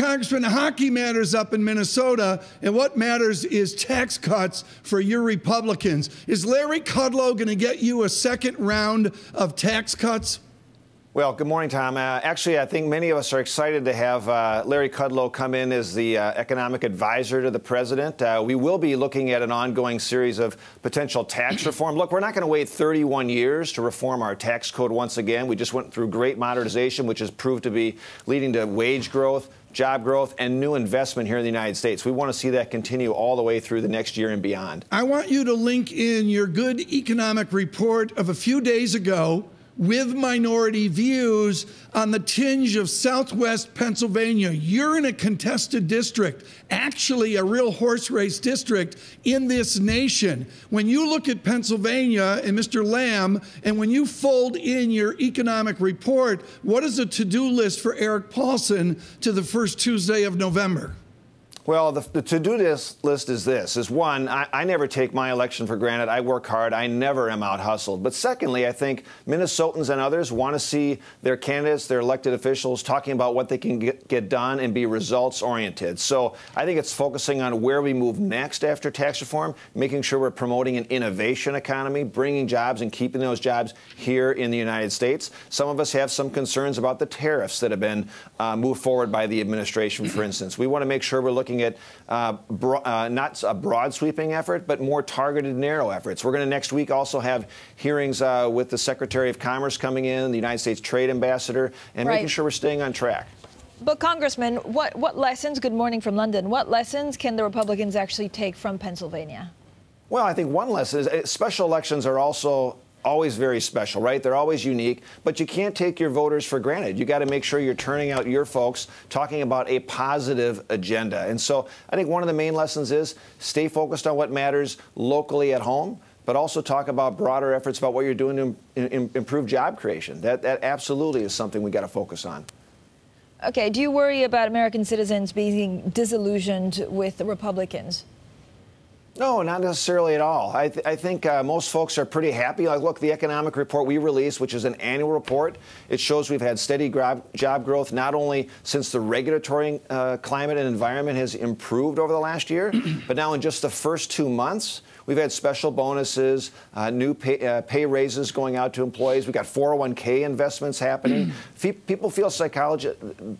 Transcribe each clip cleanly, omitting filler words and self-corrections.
Congressman, hockey matters up in Minnesota, and what matters is tax cuts for your Republicans. Is Larry Kudlow going to get you a second round of tax cuts? Well, good morning, Tom. Actually, I think many of us are excited to have Larry Kudlow come in as the economic advisor to the president. We will be looking at an ongoing series of potential tax reform. Look, we're not going to wait 31 years to reform our tax code once again. We just went through great modernization, which has proved to be leading to wage growth, job growth, and new investment here in the United States. We want to see that continue all the way through the next year and beyond. I want you to link in your good economic report of a few days ago with minority views on the tinge of Southwest Pennsylvania. You're in a contested district, actually a real horse race district in this nation. When you look at Pennsylvania and Mr. Lamb, and when you fold in your economic report, what is a to-do list for Erik Paulsen to the first Tuesday of November? Well, the to-do list is this. One, I never take my election for granted. I work hard. I never am out-hustled. But secondly, I think Minnesotans and others want to see their candidates, their elected officials, talking about what they can get done and be results-oriented. So I think it's focusing on where we move next after tax reform, making sure we're promoting an innovation economy, bringing jobs and keeping those jobs here in the United States. Some of us have some concerns about the tariffs that have been moved forward by the administration, for instance. We want to make sure we're looking at not a broad sweeping effort, but more targeted, narrow efforts. We're going to next week also have hearings with the Secretary of Commerce coming in, the United States Trade Ambassador, and making sure we're staying on track. But, Congressman, what lessons, good morning from London, what lessons can the Republicans actually take from Pennsylvania? Well, I think one lesson is special elections are also always very special, right? They're always unique, but you can't take your voters for granted. You got to make sure you're turning out your folks talking about a positive agenda. And so I think one of the main lessons is stay focused on what matters locally at home, but also talk about broader efforts about what you're doing to improve job creation. That absolutely is something we got to focus on. Okay. Do you worry about American citizens being disillusioned with the Republicans? No, not necessarily at all. I think most folks are pretty happy. Like, look, the economic report we released, which is an annual report, it shows we've had steady job growth, not only since the regulatory climate and environment has improved over the last year, but now in just the first 2 months, we've had special bonuses, new pay raises going out to employees. We've got 401k investments happening. People feel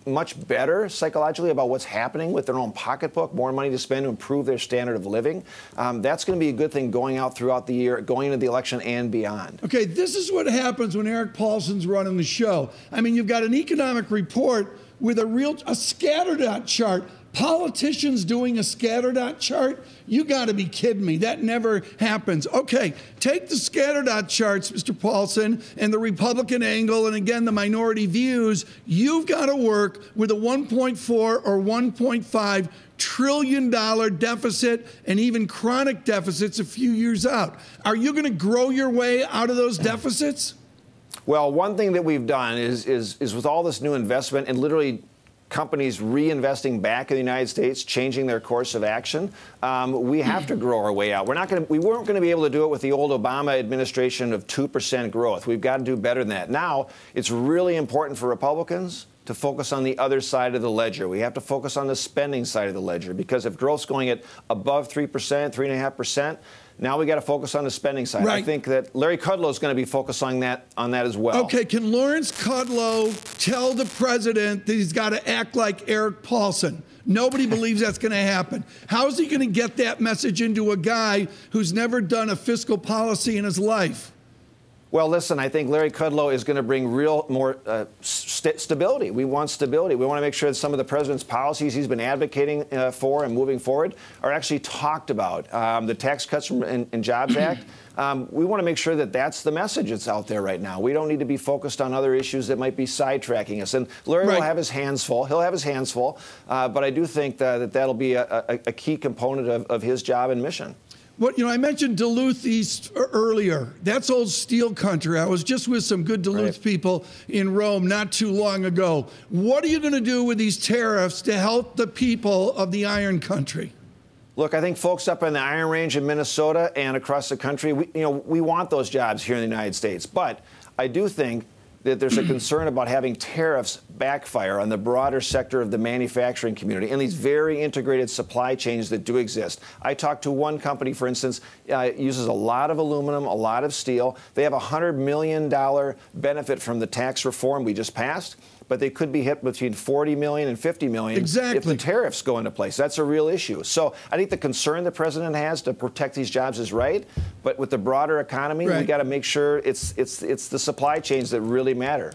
much better psychologically about what's happening with their own pocketbook, more money to spend to improve their standard of living. That's going to be a good thing going out throughout the year, going into the election and beyond. Okay, this is what happens when Erik Paulsen's running the show. I mean, you've got an economic report with a scatter dot chart. Politicians doing a scatter dot chart? You got to be kidding me. That never happens. Okay, take the scatter dot charts, Mr. Paulsen, and the Republican angle, and again, the minority views. You've got to work with a 1.4 or 1.5 trillion dollar deficit and even chronic deficits a few years out. Are you going to grow your way out of those deficits? Well, one thing that we've done is with all this new investment and literally companies reinvesting back in the United States, changing their course of action, we have to grow our way out. We weren't going to be able to do it with the old Obama administration of 2% growth. We've got to do better than that. Now, it's really important for Republicans to focus on the other side of the ledger. We have to focus on the spending side of the ledger, because if growth's going at above 3%, 3.5%, now we got to focus on the spending side. Right. I think that Larry Kudlow is going to be focused on that as well. Okay, can Lawrence Kudlow tell the president that he's got to act like Erik Paulsen? Nobody believes that's going to happen. How is he going to get that message into a guy who's never done a fiscal policy in his life? Well, listen, I think Larry Kudlow is going to bring more stability. We want stability. We want to make sure that some of the president's policies he's been advocating for and moving forward are actually talked about. The Tax Cuts and Jobs Act, we want to make sure that that's the message that's out there right now. We don't need to be focused on other issues that might be sidetracking us. And Larry will have his hands full. He'll have his hands full. But I do think that'll be a key component of his job and mission. Well, I mentioned Duluth East earlier. That's old steel country. I was just with some good Duluth people in Rome not too long ago. What are you going to do with these tariffs to help the people of the iron country? Look, I think folks up in the Iron Range in Minnesota and across the country, we want those jobs here in the United States. But I do think that there's a concern about having tariffs backfire on the broader sector of the manufacturing community and these very integrated supply chains that do exist. I talked to one company, for instance, uses a lot of aluminum, a lot of steel. They have a $100 million benefit from the tax reform we just passed, but they could be hit between $40 million and $50 million if the tariffs go into place. That's a real issue. So I think the concern the president has to protect these jobs is right, but with the broader economy, we got to make sure it's the supply chains that really matter.